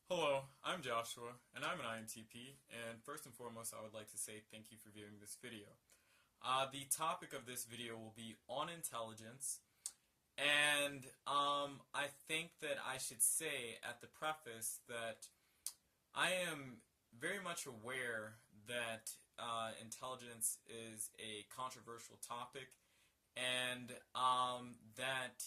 Hello, I'm Joshua, and I'm an INTP, and first and foremost I would like to say thank you for viewing this video. The topic of this video will be on intelligence, and I think that I should say at the preface that I am very much aware that intelligence is a controversial topic, and that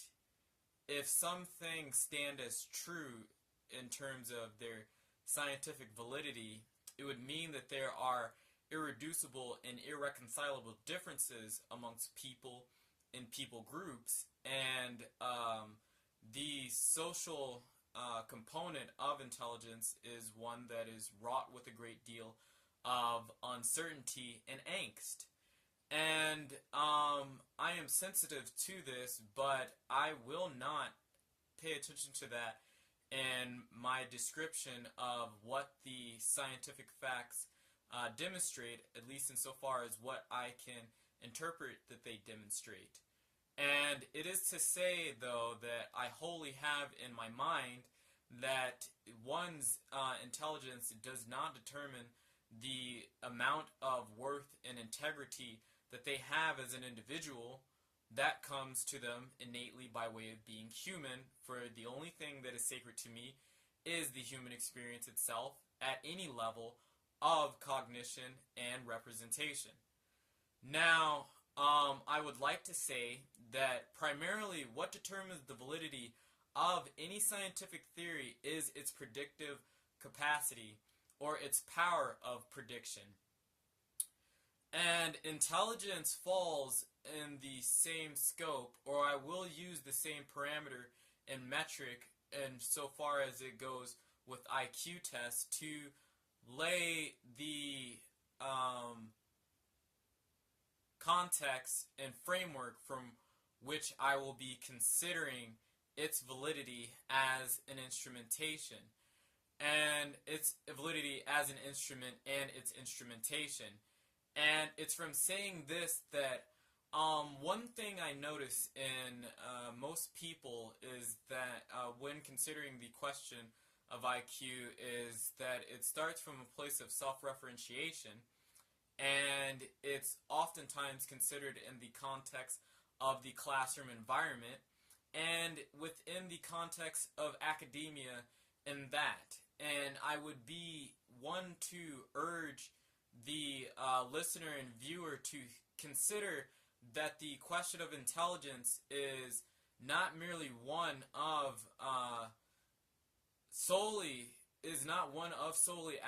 if some things stand as true in terms of their scientific validity, it would mean that there are irreducible and irreconcilable differences amongst people in people groups, and the social component of intelligence is one that is wrought with a great deal of uncertainty and angst. And I am sensitive to this, but I will not pay attention to that in my description of what the scientific facts demonstrate, at least insofar as what I can interpret that they demonstrate. And it is to say, though, that I wholly have in my mind that one's intelligence does not determine the amount of worth and integrity that they have as an individual. That comes to them innately by way of being human, for the only thing that is sacred to me is the human experience itself at any level of cognition and representation. Now, I would like to say that primarily what determines the validity of any scientific theory is its predictive capacity, or its power of prediction. And intelligence falls in the same scope, or I will use the same parameter and metric insofar as it goes with IQ tests to lay the context and framework from which I will be considering its validity as an instrumentation, and its validity as an instrument and its instrumentation. And it's from saying this that one thing I notice in most people is that when considering the question of IQ is that it starts from a place of self-referentiation, and it's oftentimes considered in the context of the classroom environment and within the context of academia in that. And I would be one to urge the listener and viewer to consider that the question of intelligence is not merely one of solely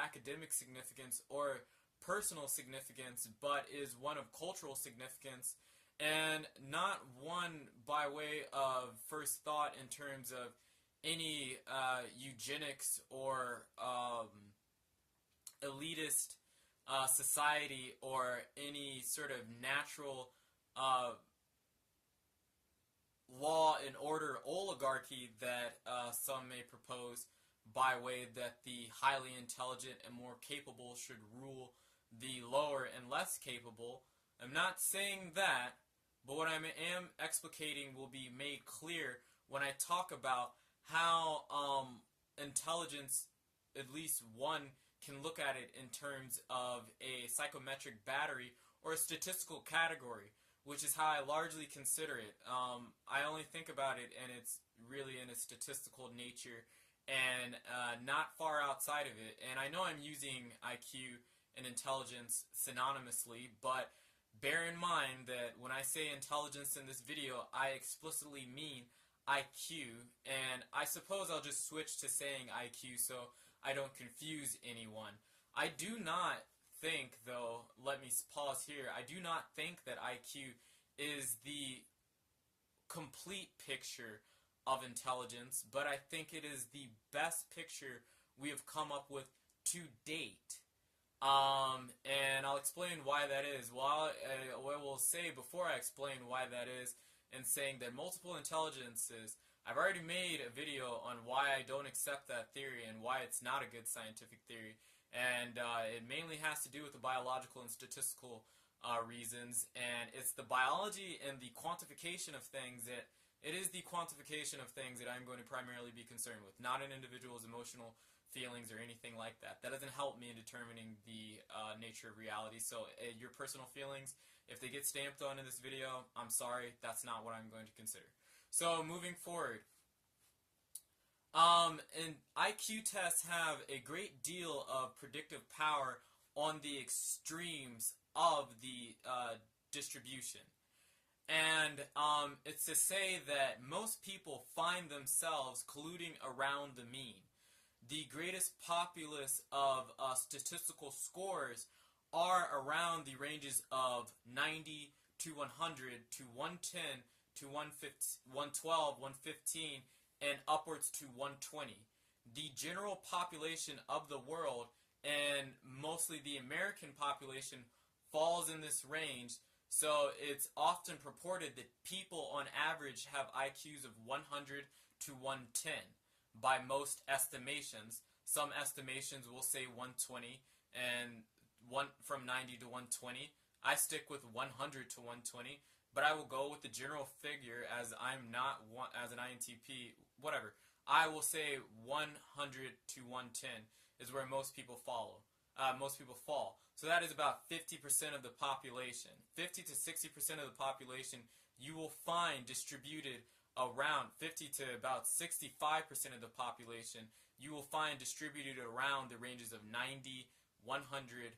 academic significance or personal significance, but is one of cultural significance, and not one by way of first thought in terms of any eugenics or elitist society or any sort of natural law and order oligarchy that some may propose by way that the highly intelligent and more capable should rule the lower and less capable. I'm not saying that, but what I am explicating will be made clear when I talk about how intelligence, at least one can look at it in terms of a psychometric battery or a statistical category, which is how I largely consider it. I only think about it and it's really in a statistical nature and not far outside of it. And I know I'm using IQ and intelligence synonymously, but bear in mind that when I say intelligence in this video, I explicitly mean IQ, and I suppose I'll just switch to saying IQ so I don't confuse anyone. I do not think, though, let me pause here, I do not think that IQ is the complete picture of intelligence, but I think it is the best picture we have come up with to date. And I'll explain why that is. Well, I will say before I explain why that is, and saying that multiple intelligences, I've already made a video on why I don't accept that theory and why it's not a good scientific theory, and it mainly has to do with the biological and statistical reasons, and it's the biology and the quantification of things that I'm going to primarily be concerned with, not an individual's emotional, feelings or anything like that. That doesn't help me in determining the nature of reality. So your personal feelings, if they get stamped on in this video, I'm sorry, that's not what I'm going to consider. So moving forward, and IQ tests have a great deal of predictive power on the extremes of the distribution. And it's to say that most people find themselves colluding around the mean. The greatest populace of statistical scores are around the ranges of 90 to 100 to 110 to 112, 115, and upwards to 120. The general population of the world, and mostly the American population, falls in this range. So it's often purported that people on average have IQs of 100 to 110 by most estimations. Some estimations will say 120 and from 90 to 120. I stick with 100 to 120, but I will go with the general figure as I'm not as an INTP, whatever. I will say 100 to 110 is where most people fall. So that is about 50% of the population. 50 to 60% of the population you will find distributed around 50 to about 65% of the population you will find distributed around the ranges of 90, 100,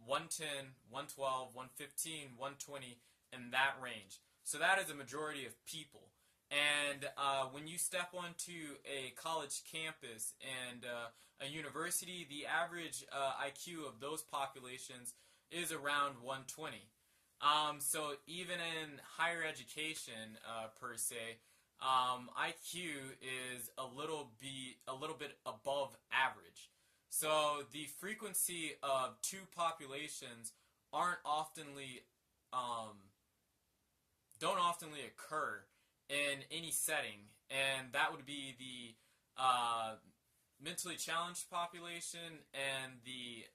110, 112, 115, 120, in that range. So that is a majority of people. And when you step onto a college campus and a university, the average IQ of those populations is around 120. So even in higher education, per se, IQ is a little bit above average. So the frequency of two populations don't oftenly occur in any setting, and that would be the mentally challenged population and the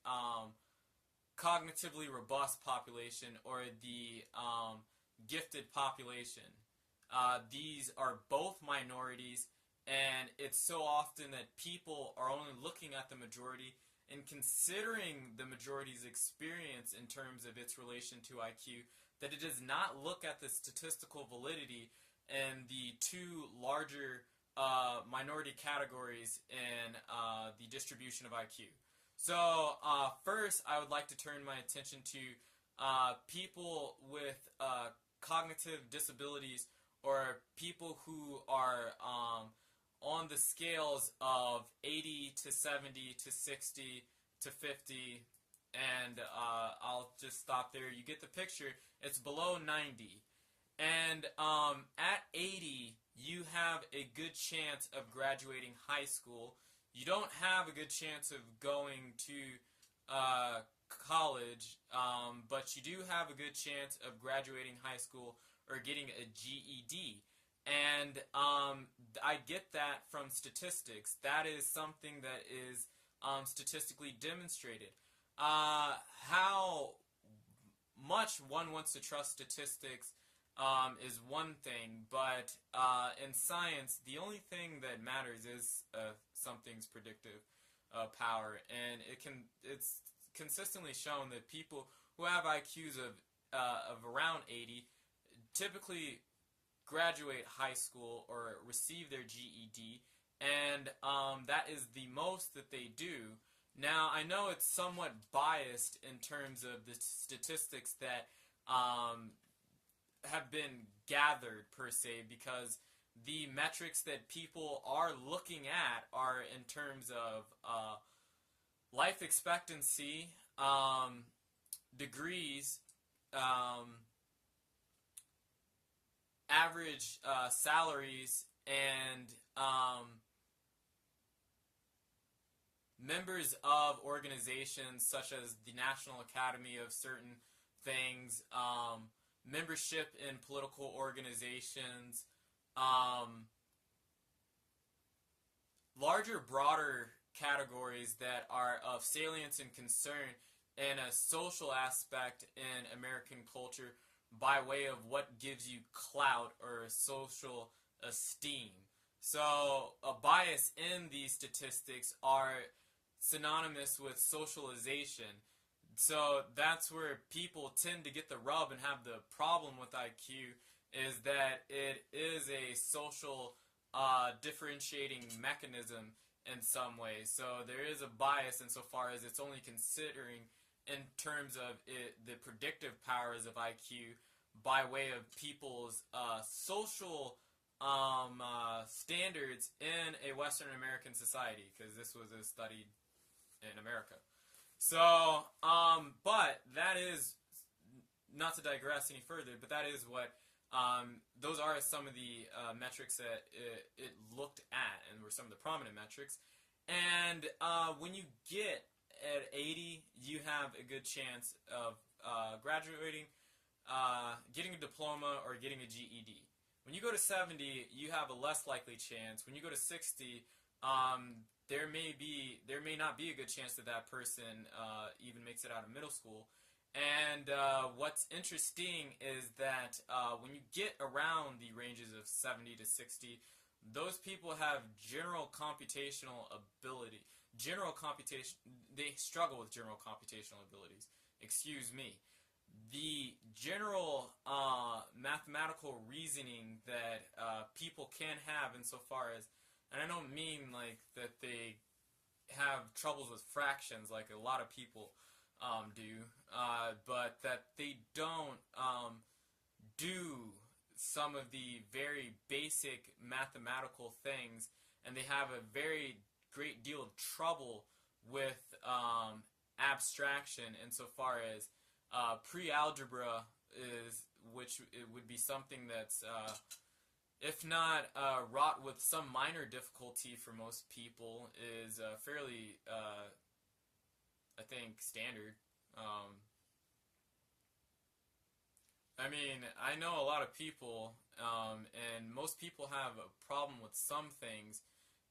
cognitively robust population, or the gifted population. These are both minorities, and it's so often that people are only looking at the majority and considering the majority's experience in terms of its relation to IQ, that it does not look at the statistical validity and the two larger minority categories in the distribution of IQ. So first, I would like to turn my attention to people with cognitive disabilities, or people who are on the scales of 80 to 70 to 60 to 50, and I'll just stop there. You get the picture. It's below 90. And at 80, you have a good chance of graduating high school. You don't have a good chance of going to college, but you do have a good chance of graduating high school or getting a GED. And I get that from statistics. That is something that is statistically demonstrated. How much one wants to trust statistics is one thing, but in science, the only thing that matters is something's predictive power, and it's consistently shown that people who have IQs of around 80 typically graduate high school or receive their GED, and that is the most that they do. Now, I know it's somewhat biased in terms of the statistics that have been gathered, per se, because the metrics that people are looking at are in terms of life expectancy, degrees, average salaries, and members of organizations such as the National Academy of certain things, membership in political organizations, larger, broader categories that are of salience and concern and a social aspect in American culture by way of what gives you clout or social esteem. So a bias in these statistics are synonymous with socialization. So that's where people tend to get the rub and have the problem with IQ, is that it is a social differentiating mechanism in some ways. So there is a bias insofar as it's only considering in terms of the predictive powers of IQ by way of people's social standards in a Western American society, because this was studied in America. So, but that is, not to digress any further, but that is what, those are some of the metrics that it looked at, and were some of the prominent metrics. And when you get at 80, you have a good chance of graduating, getting a diploma, or getting a GED. When you go to 70, you have a less likely chance. When you go to 60, there may not be a good chance that that person even makes it out of middle school. And what's interesting is that when you get around the ranges of 70 to 60, those people have general computational ability. They struggle with general computational abilities. Excuse me. The general mathematical reasoning that people can have insofar as, and I don't mean like that they have troubles with fractions like a lot of people do, but that they don't do some of the very basic mathematical things, and they have a very great deal of trouble with abstraction insofar as pre-algebra is, which it would be something that's if not wrought with some minor difficulty for most people, is fairly I think standard. I mean, I know a lot of people, and most people have a problem with some things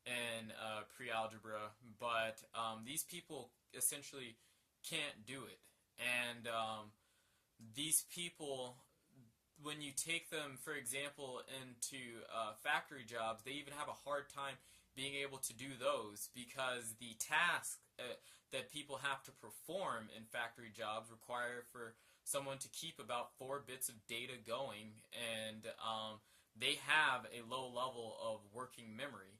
in pre-algebra, but these people essentially can't do it. And these people, when you take them, for example, into factory jobs, they even have a hard time being able to do those, because the tasks that people have to perform in factory jobs require for someone to keep about 4 bits of data going, and they have a low level of working memory.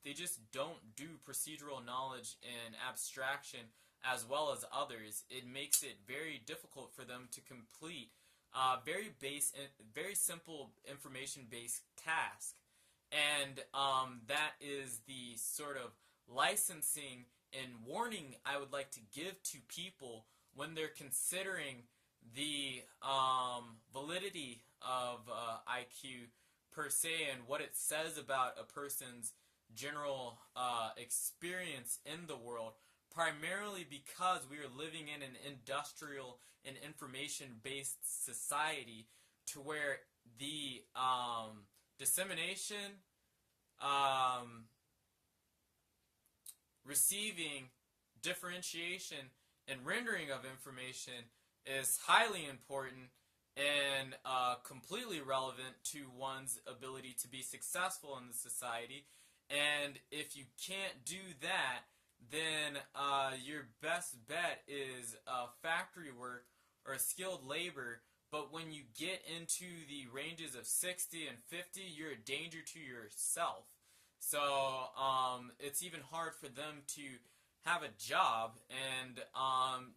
They just don't do procedural knowledge and abstraction as well as others. It makes it very difficult for them to complete very simple information-based tasks. And that is the sort of licensing and warning I would like to give to people when they're considering the validity of IQ per se, and what it says about a person's general experience in the world, primarily because we are living in an industrial and information-based society, to where the dissemination, receiving, differentiation, and rendering of information is highly important and completely relevant to one's ability to be successful in the society. And if you can't do that, then your best bet is factory work or skilled labor. But when you get into the ranges of 60 and 50, you're a danger to yourself. So it's even hard for them to have a job, and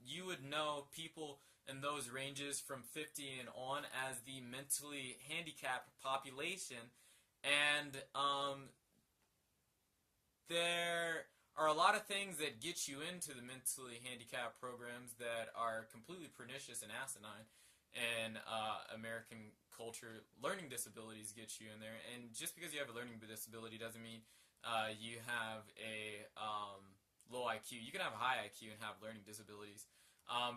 you would know people in those ranges from 50 and on as the mentally handicapped population. And there are a lot of things that get you into the mentally handicapped programs that are completely pernicious and asinine in American culture. Learning disabilities get you in there, and just because you have a learning disability doesn't mean you have a low IQ. You can have a high IQ and have learning disabilities,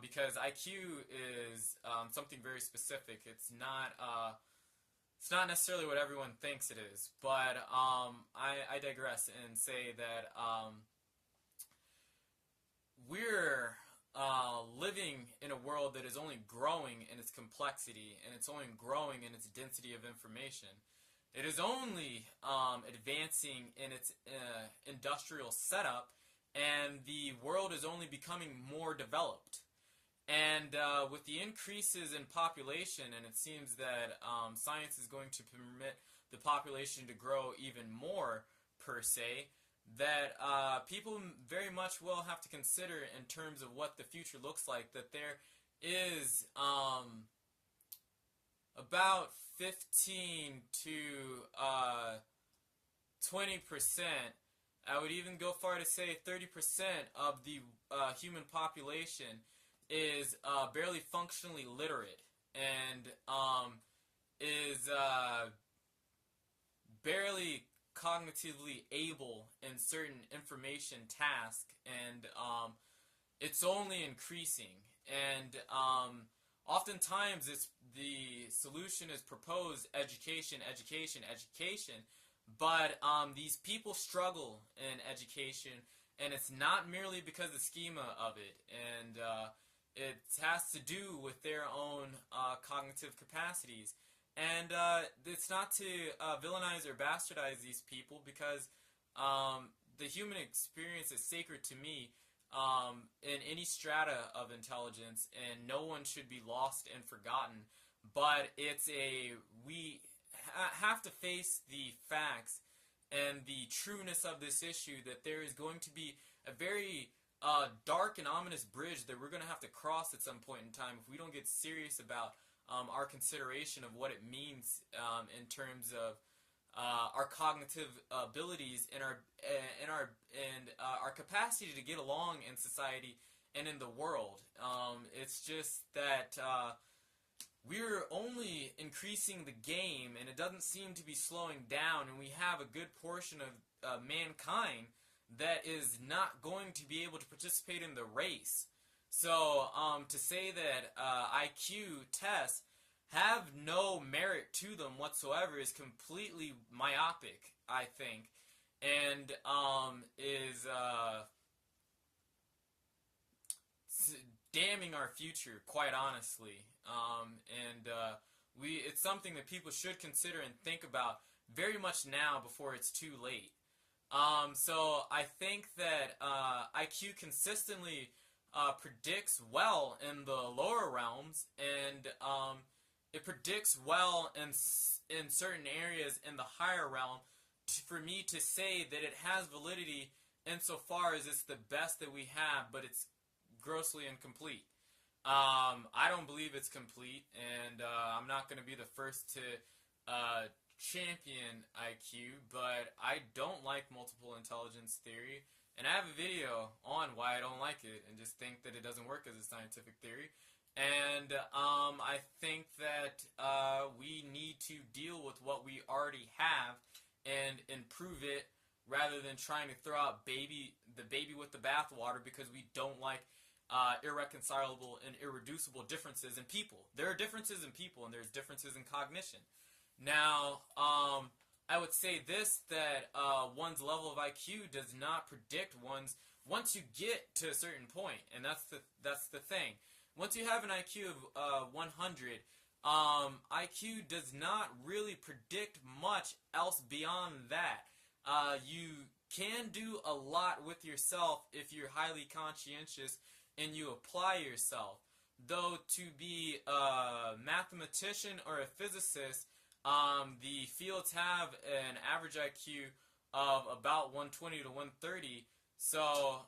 because IQ is something very specific. It's not necessarily what everyone thinks it is. But I digress and say that we're living in a world that is only growing in its complexity, and it's only growing in its density of information. It is only advancing in its industrial setup, and the world is only becoming more developed. And with the increases in population, and it seems that science is going to permit the population to grow even more, per se, that people very much will have to consider in terms of what the future looks like, that there is about 15 to 20%, I would even go far to say 30% of the human population is barely functionally literate, and is barely cognitively able in certain information tasks, and it's only increasing. And oftentimes the solution is proposed education, education, education, but these people struggle in education, and it's not merely because of the schema of it, and it has to do with their own cognitive capacities. And it's not to villainize or bastardize these people, because the human experience is sacred to me in any strata of intelligence, and no one should be lost and forgotten. But we have to face the facts and the trueness of this issue, that there is going to be a very dark and ominous bridge that we're going to have to cross at some point in time if we don't get serious about our consideration of what it means in terms of our cognitive abilities and our capacity to get along in society and in the world. It's just that we're only increasing the game, and it doesn't seem to be slowing down, and we have a good portion of mankind that is not going to be able to participate in the race. So to say that IQ tests have no merit to them whatsoever is completely myopic, I think, and is damning our future, quite honestly. It's something that people should consider and think about very much now before it's too late. So I think that IQ consistently predicts well in the lower realms, and it predicts well in certain areas in the higher realm. For me to say that it has validity insofar as it's the best that we have, but it's grossly incomplete. I don't believe it's complete, and I'm not going to be the first to champion IQ, but I don't like multiple intelligence theory, and I have a video on why I don't like it and just think that it doesn't work as a scientific theory. And I think that we need to deal with what we already have and improve it, rather than trying to throw out the baby with the bathwater, because we don't like irreconcilable and irreducible differences in people. There are differences in people, and there's differences in cognition. Now, I would say this, that one's level of IQ does not predict once you get to a certain point, and that's the thing. Once you have an IQ of 100, IQ does not really predict much else beyond that. You can do a lot with yourself if you're highly conscientious and you apply yourself. Though to be a mathematician or a physicist, the fields have an average IQ of about 120 to 130. So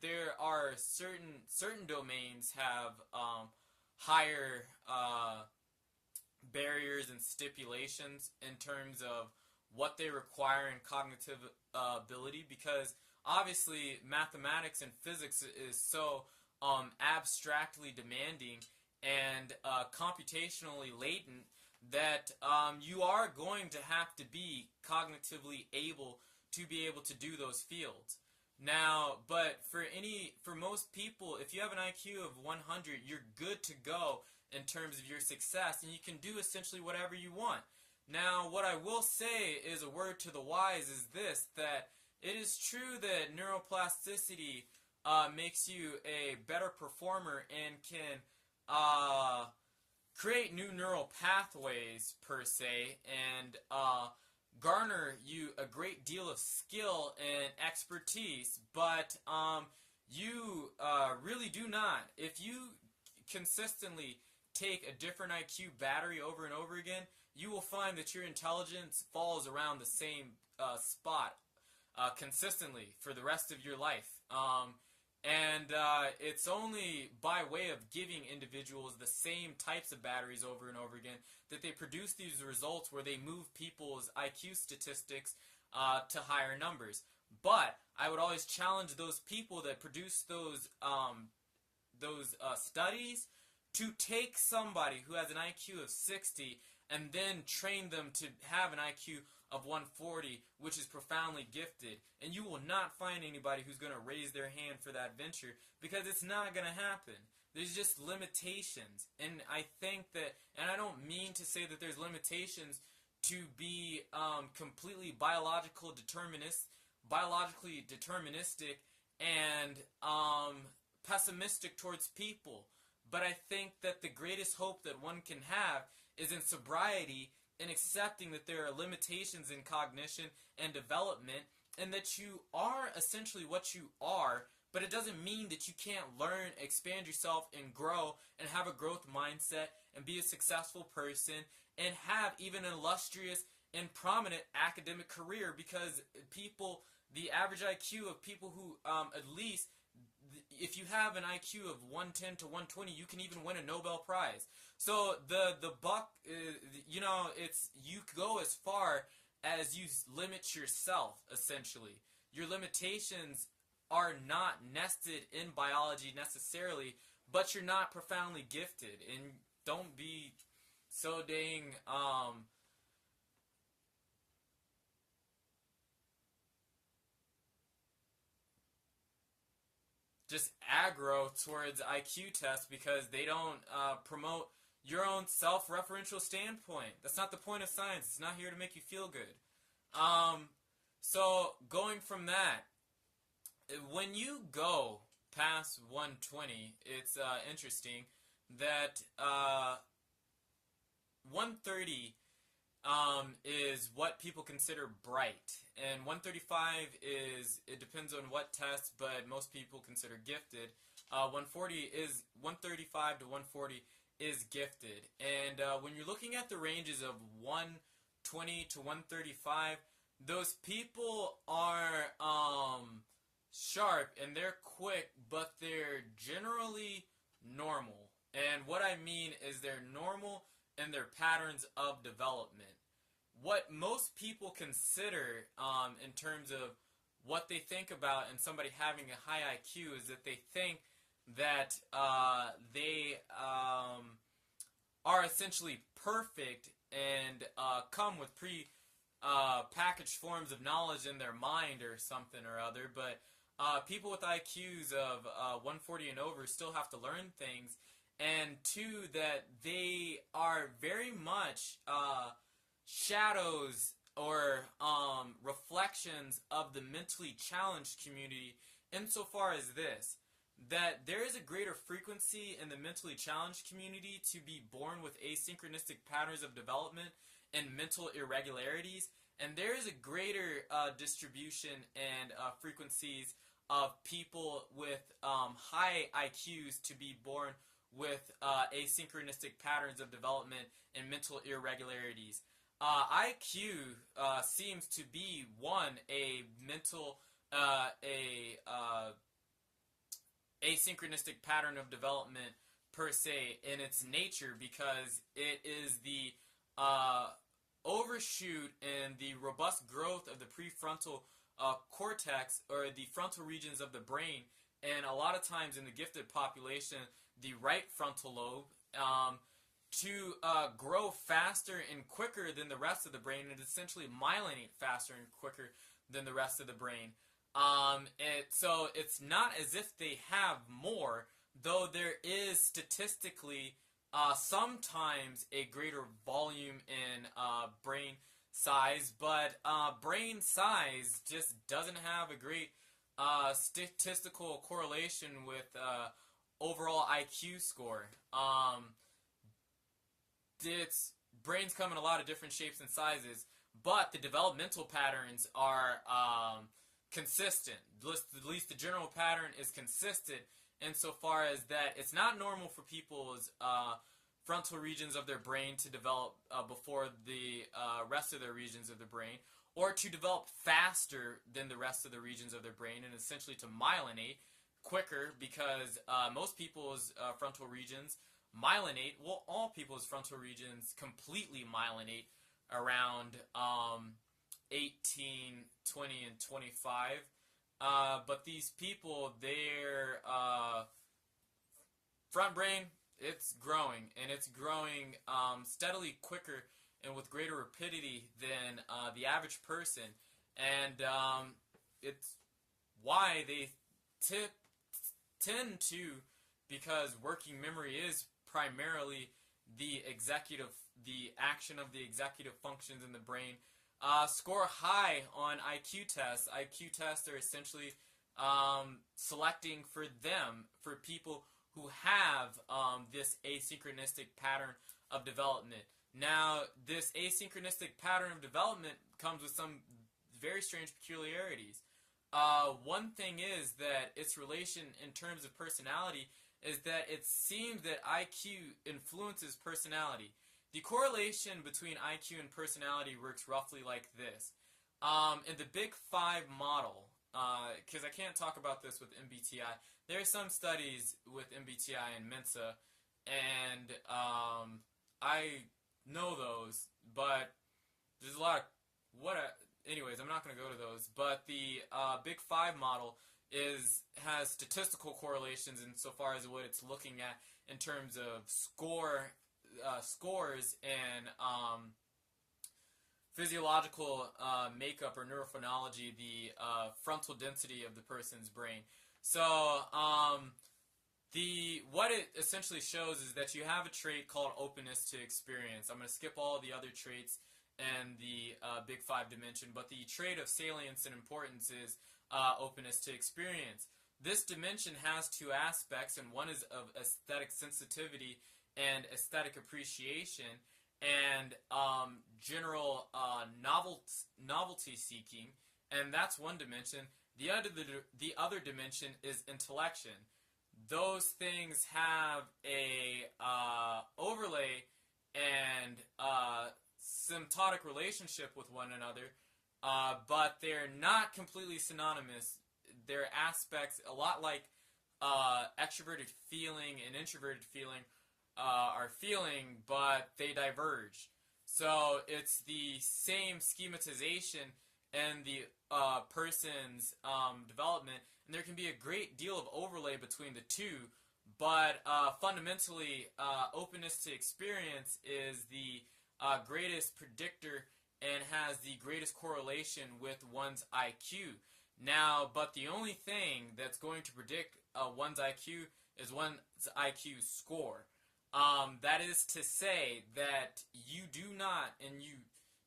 there are certain domains have higher barriers and stipulations in terms of what they require in cognitive ability, because obviously mathematics and physics is so abstractly demanding and computationally latent that you are going to have to be cognitively able to be able to do those fields. Now, but for most people, if you have an IQ of 100, you're good to go in terms of your success, and you can do essentially whatever you want. Now, what I will say is a word to the wise is this, that it is true that neuroplasticity makes you a better performer and can create new neural pathways per se, and garner you a great deal of skill and expertise, but you really do not. If you consistently take a different IQ battery over and over again, you will find that your intelligence falls around the same spot consistently for the rest of your life. It's only by way of giving individuals the same types of batteries over and over again that they produce these results where they move people's IQ statistics to higher numbers. But I would always challenge those people that produce those studies to take somebody who has an IQ of 60 and then train them to have an IQ of 140, which is profoundly gifted. And you will not find anybody who's going to raise their hand for that venture, because it's not going to happen. There's just limitations. And I think that, and I don't mean to say that there's limitations to be completely biologically deterministic and pessimistic towards people. But I think that the greatest hope that one can have is in sobriety, in accepting that there are limitations in cognition and development, and that you are essentially what you are, but it doesn't mean that you can't learn, expand yourself, and grow, and have a growth mindset, and be a successful person, and have even an illustrious and prominent academic career, because people, the average IQ of people who at least, if you have an IQ of 110 to 120, you can even win a Nobel Prize. So the buck, it's, you go as far as you limit yourself, essentially. Your limitations are not nested in biology necessarily, but you're not profoundly gifted. And don't be so dang just aggro towards IQ tests because they don't promote your own self-referential standpoint. That's not the point of science. It's not here to make you feel good. So going from that, when you go past 120, it's interesting that 130 is what people consider bright, and 135 is, it depends on what test, but most people consider gifted. 135 to 140 is gifted, and when you're looking at the ranges of 120 to 135, those people are sharp and they're quick, but they're generally normal. And what I mean is they're normal in their patterns of development. What most people consider in terms of what they think about in somebody having a high IQ is that they think that they are essentially perfect and come with packaged forms of knowledge in their mind or something or other, but people with IQs of 140 and over still have to learn things, and two, that they are very much shadows or reflections of the mentally challenged community, insofar as this, that there is a greater frequency in the mentally challenged community to be born with asynchronistic patterns of development and mental irregularities, and there is a greater distribution and frequencies of people with high IQs to be born with asynchronistic patterns of development and mental irregularities. IQ seems to be a mental asynchronistic pattern of development per se in its nature, because it is the overshoot and the robust growth of the prefrontal cortex, or the frontal regions of the brain, and a lot of times in the gifted population, the right frontal lobe, to grow faster and quicker than the rest of the brain, and essentially myelinate faster and quicker than the rest of the brain. So it's not as if they have more, though there is statistically sometimes a greater volume in brain size, but brain size just doesn't have a great statistical correlation with overall IQ score. its brains come in a lot of different shapes and sizes, but the developmental patterns are consistent. At least the general pattern is consistent insofar as that it's not normal for people's frontal regions of their brain to develop before the rest of their regions of the brain, or to develop faster than the rest of the regions of their brain, and essentially to myelinate quicker, because most people's frontal regions myelinate, well, all people's frontal regions completely myelinate around 18, 20, and 25. But these people, their front brain, it's growing, and it's growing steadily quicker and with greater rapidity than the average person. And it's why they tend to, because working memory is primarily the action of the executive functions in the brain, score high on IQ tests. IQ tests are essentially selecting for people who have this asynchronistic pattern of development. Now, this asynchronistic pattern of development comes with some very strange peculiarities. One thing is that its relation in terms of personality is that it seems that IQ influences personality. The correlation between IQ and personality works roughly like this. In the Big Five model, because I can't talk about this with MBTI, there are some studies with MBTI and Mensa, and I know those, but there's a lot of anyways, I'm not going to go to those. But the Big Five model has statistical correlations insofar as what it's looking at in terms of scores and physiological makeup or neurophonology, the frontal density of the person's brain. So what it essentially shows is that you have a trait called openness to experience. I'm going to skip all the other traits and the Big Five dimension, but the trait of salience and importance is openness to experience. This dimension has two aspects, and one is of aesthetic sensitivity and aesthetic appreciation, and general novelty seeking, and that's one dimension. The other dimension is intellection. Those things have a overlay and symptotic relationship with one another, but they're not completely synonymous. They're aspects a lot like extroverted feeling and introverted feeling are feeling, but they diverge. So it's the same schematization and the person's development, and there can be a great deal of overlay between the two, but fundamentally openness to experience is the greatest predictor and has the greatest correlation with one's IQ. Now, but the only thing that's going to predict one's IQ is one's IQ score. That is to say that you do not, and you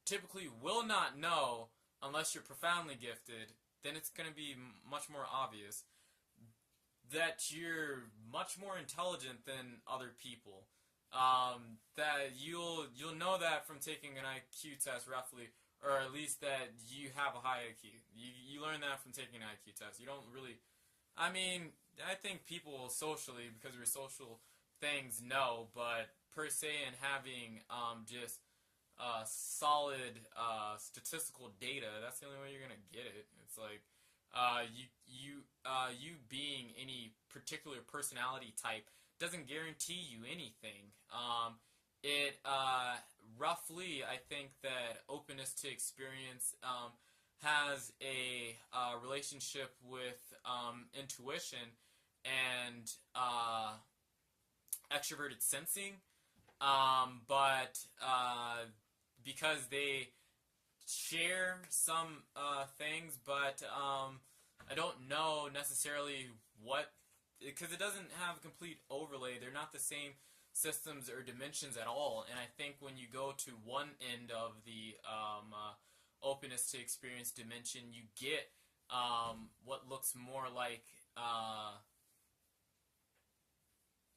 typically will not know, unless you're profoundly gifted, then it's going to be much more obvious that you're much more intelligent than other people. That you'll know that from taking an IQ test roughly, or at least that you have a high IQ. You learn that from taking an IQ test. You don't really, I mean, I think people socially, because we're social things, know, but per se in having just solid statistical data, that's the only way you're gonna get it. It's like you being any particular personality type doesn't guarantee you anything. It roughly, I think that openness to experience has a relationship with intuition and extroverted sensing, but because they share some things, but I don't know necessarily what, because it doesn't have a complete overlay. They're not the same systems or dimensions at all, and I think when you go to one end of the openness to experience dimension, you get what looks more like,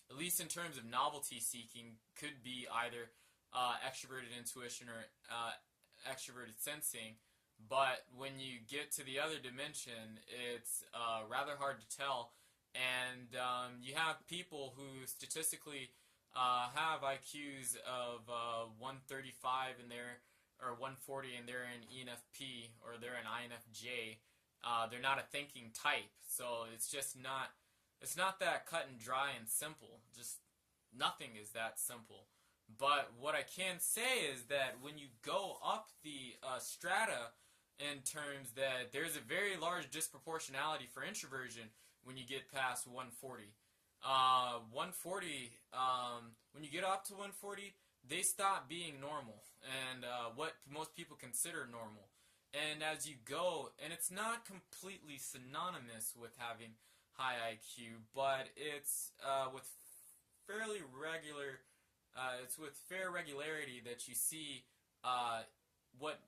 at least in terms of novelty seeking, could be either extroverted intuition or extroverted sensing. But when you get to the other dimension, it's rather hard to tell. And you have people who statistically have IQs of 135 and they're or 140 and they're in ENFP or they're in INFJ. They're not a thinking type, so it's just not. It's not that cut and dry and simple. Just nothing is that simple. But what I can say is that when you go up the strata in terms that there's a very large disproportionality for introversion when you get past 140. 140, when you get up to 140, they stop being normal and what most people consider normal. And as you go, and it's not completely synonymous with having high IQ, but it's with fairly regular, it's with fair regularity that you see what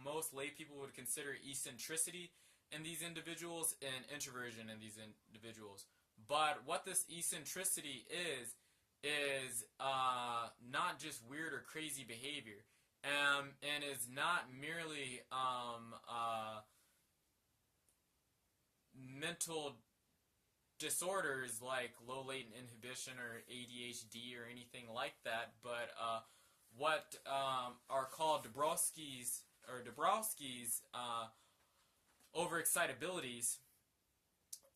most lay people would consider eccentricity in these individuals and introversion in these individuals. But what this eccentricity is not just weird or crazy behavior, and is not merely mental disorders like low latent inhibition or ADHD or anything like that, but what are called Dabrowski's overexcitabilities,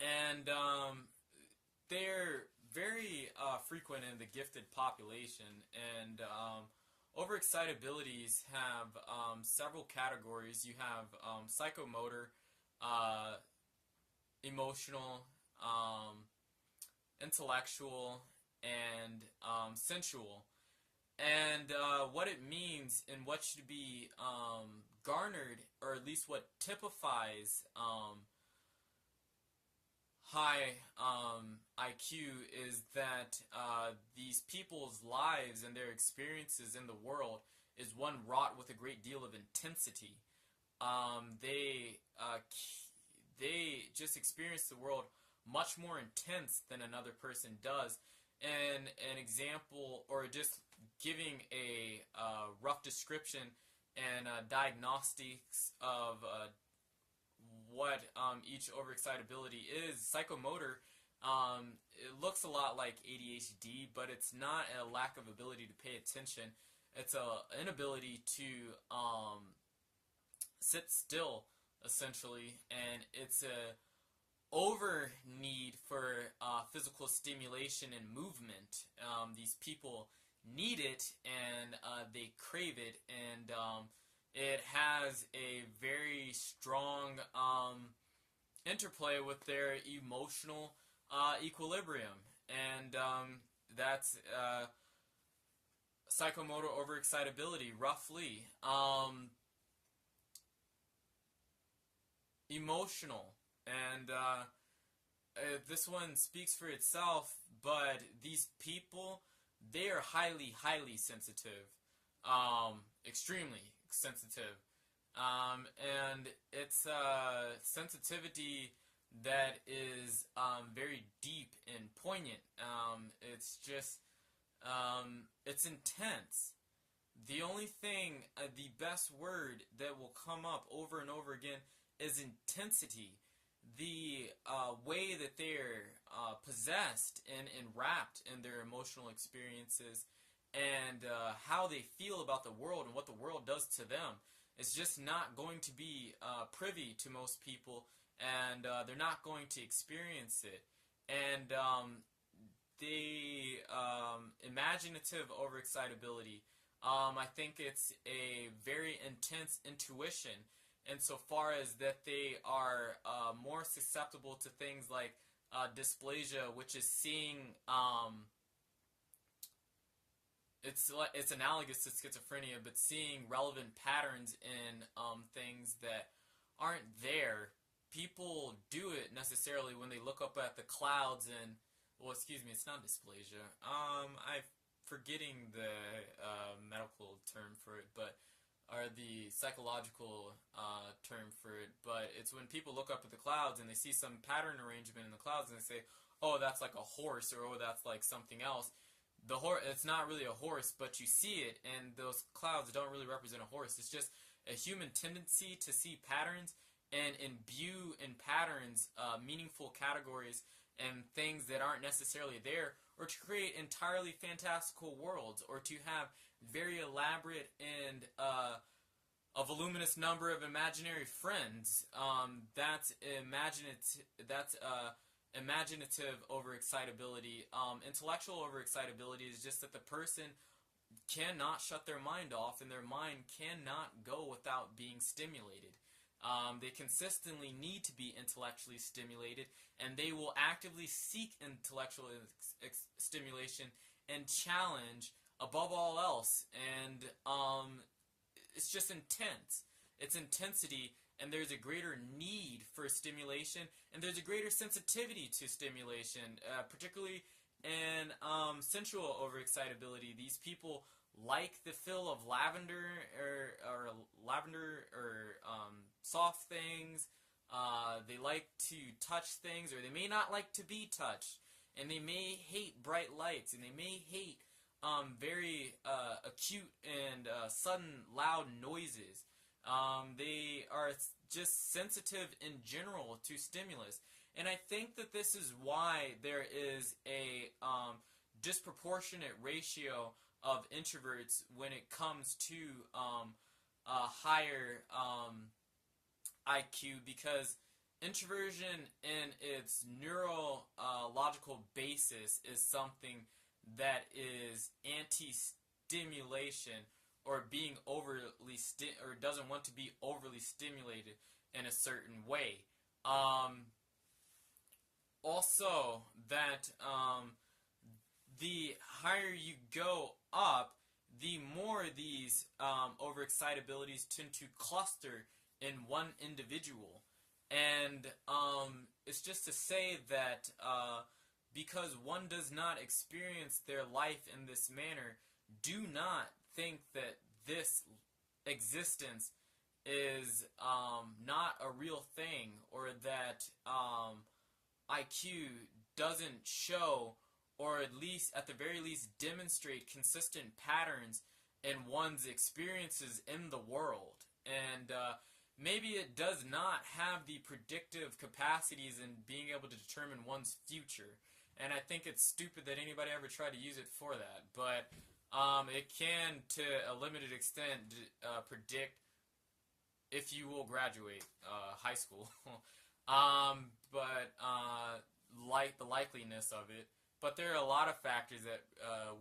and they're very frequent in the gifted population. And overexcitabilities have several categories. You have psychomotor, emotional, intellectual, and sensual. And what it means and what should be garnered, or at least what typifies high IQ, is that these people's lives and their experiences in the world is one wrought with a great deal of intensity. They just experience the world much more intense than another person does. And an example, or just giving a rough description and diagnostics of what each overexcitability is. Psychomotor, it looks a lot like ADHD, but it's not a lack of ability to pay attention. It's an inability to sit still, essentially, and it's a over need for physical stimulation and movement. These people need it, and they crave it, and it has a very strong interplay with their emotional equilibrium, and that's psychomotor overexcitability, roughly. Emotional, and this one speaks for itself, but these people, they are highly, highly sensitive, extremely sensitive, and it's a sensitivity that is very deep and poignant. It's just, it's intense. The only thing, the best word that will come up over and over again is intensity. The way that they're possessed and enwrapped in their emotional experiences, and how they feel about the world and what the world does to them is just not going to be privy to most people, and they're not going to experience it. And the imaginative overexcitability, I think it's a very intense intuition, insofar as that they are more susceptible to things like dysplasia, which is seeing, it's analogous to schizophrenia, but seeing relevant patterns in things that aren't there. People do it necessarily when they look up at the clouds and, well, excuse me, it's not dysplasia. I'm forgetting the medical term for it, but or the psychological term for it, but it's when people look up at the clouds and they see some pattern arrangement in the clouds and they say, oh, that's like a horse, or oh, that's like something else. it's not really a horse, but you see it, and those clouds don't really represent a horse. It's just a human tendency to see patterns and imbue in patterns meaningful categories and things that aren't necessarily there, or to create entirely fantastical worlds, or to have very elaborate and a voluminous number of imaginary friends. That's imaginative overexcitability. Intellectual overexcitability is just that the person cannot shut their mind off, and their mind cannot go without being stimulated. They consistently need to be intellectually stimulated, and they will actively seek intellectual stimulation and challenge above all else. And it's just intense. It's intensity, and there's a greater need for stimulation, and there's a greater sensitivity to stimulation, particularly in sensual overexcitability. These people like the feel of lavender or soft things. They like to touch things, or they may not like to be touched, and they may hate bright lights, and they may hate very acute and sudden loud noises. They are just sensitive in general to stimulus. And I think that this is why there is a disproportionate ratio of introverts when it comes to higher IQ, because introversion in its neurological basis is something that is anti-stimulation, or being overly or doesn't want to be overly stimulated in a certain way. Also, that the higher you go up, the more these overexcitabilities tend to cluster in one individual. And it's just to say that because one does not experience their life in this manner, do not think that this existence is not a real thing, or that IQ doesn't show, or at the very least demonstrate consistent patterns in one's experiences in the world. And maybe it does not have the predictive capacities in being able to determine one's future. And I think it's stupid that anybody ever tried to use it for that. But it can, to a limited extent, predict if you will graduate high school. But like the likeliness of it. But there are a lot of factors that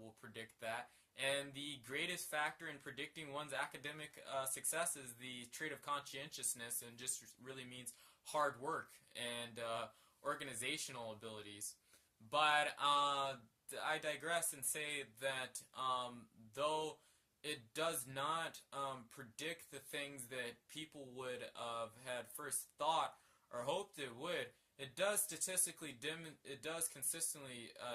will predict that. And the greatest factor in predicting one's academic success is the trait of conscientiousness, and just really means hard work and organizational abilities. But I digress and say that though it does not predict the things that people would have had first thought or hoped it would, it does consistently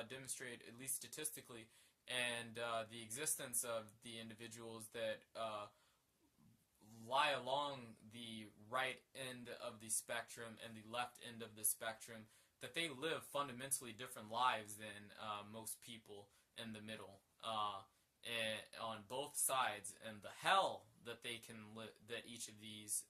demonstrate, at least statistically, and the existence of the individuals that lie along the right end of the spectrum and the left end of the spectrum, that they live fundamentally different lives than most people in the middle, on both sides, and the hell that they can that each of these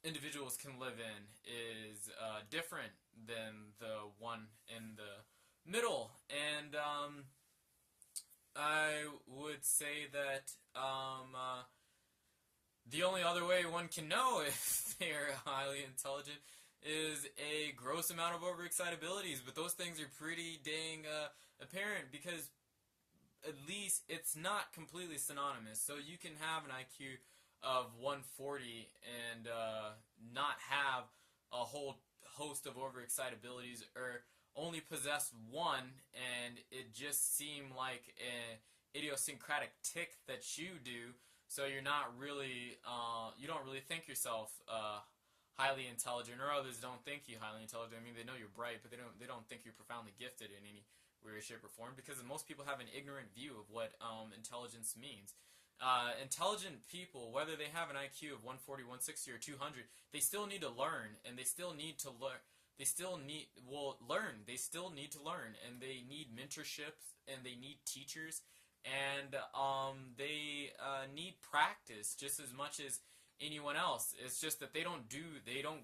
individuals can live in is different than the one in the middle. And I would say that the only other way one can know if they're highly intelligent is a gross amount of overexcitabilities, but those things are pretty dang apparent, because at least it's not completely synonymous. So you can have an IQ of 140 and not have a whole host of overexcitabilities, or only possess one, and it just seem like an idiosyncratic tick that you do. So you're not really, you don't really think yourself highly intelligent, or others don't think you highly intelligent. I mean, they know you're bright, but they don't think you're profoundly gifted in any way, shape, or form, because most people have an ignorant view of what intelligence means. Intelligent people, whether they have an IQ of 140, 160, or 200, they still need to learn, and they still need to learn. they still learn. They still need to learn, and they need mentorships, and they need teachers, and they need practice just as much as anyone else. It's just that they don't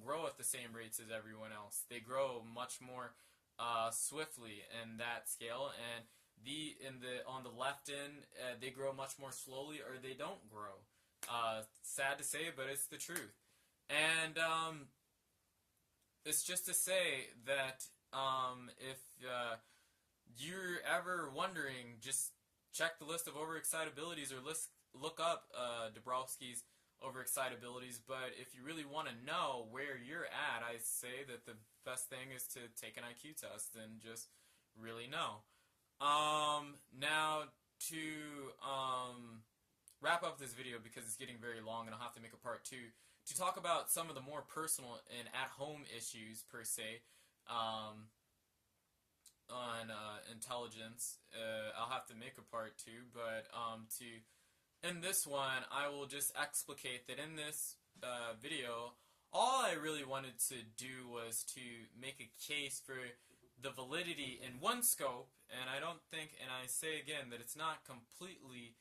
grow at the same rates as everyone else. They grow much more swiftly in that scale, and on the left end, they grow much more slowly, or they don't grow. Sad to say, but it's the truth. And it's just to say that if you're ever wondering, just check the list of overexcitabilities, or look up Dabrowski's overexcitabilities. But if you really want to know where you're at, I say that the best thing is to take an IQ test and just really know. Now, to wrap up this video, because it's getting very long and I'll have to make a part 2, to talk about some of the more personal and at-home issues, per se, on intelligence, I'll have to make a part 2, but in this one, I will just explicate that in this video, all I really wanted to do was to make a case for the validity in one scope, and I don't think, and I say again, that it's not completely,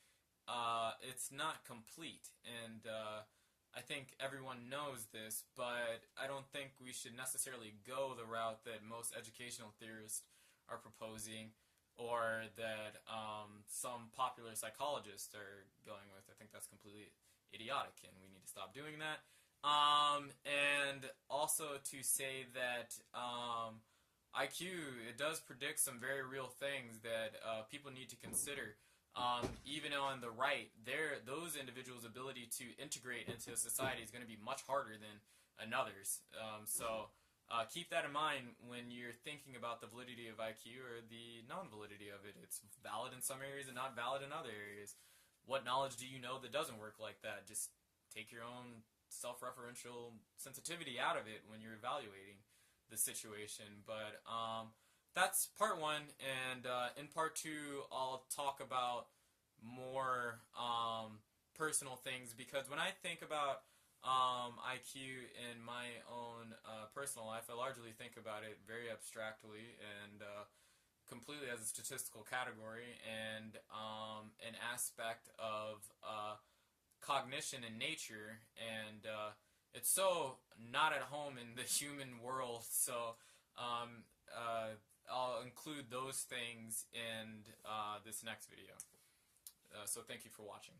it's not complete, and I think everyone knows this, but I don't think we should necessarily go the route that most educational theorists are proposing, or that some popular psychologists are going with. I think that's completely idiotic, and we need to stop doing that. And also to say that IQ, it does predict some very real things that people need to consider. Even on the right, those individuals' ability to integrate into society is going to be much harder than another's. So keep that in mind when you're thinking about the validity of IQ or the non-validity of it. It's valid in some areas and not valid in other areas. What knowledge do you know that doesn't work like that? Just take your own self-referential sensitivity out of it when you're evaluating the situation. But that's part 1, and in part 2, I'll talk about more personal things, because when I think about IQ in my own personal life, I largely think about it very abstractly and completely as a statistical category, and an aspect of cognition in nature, and it's so not at home in the human world, so I'll include those things in this next video. So thank you for watching.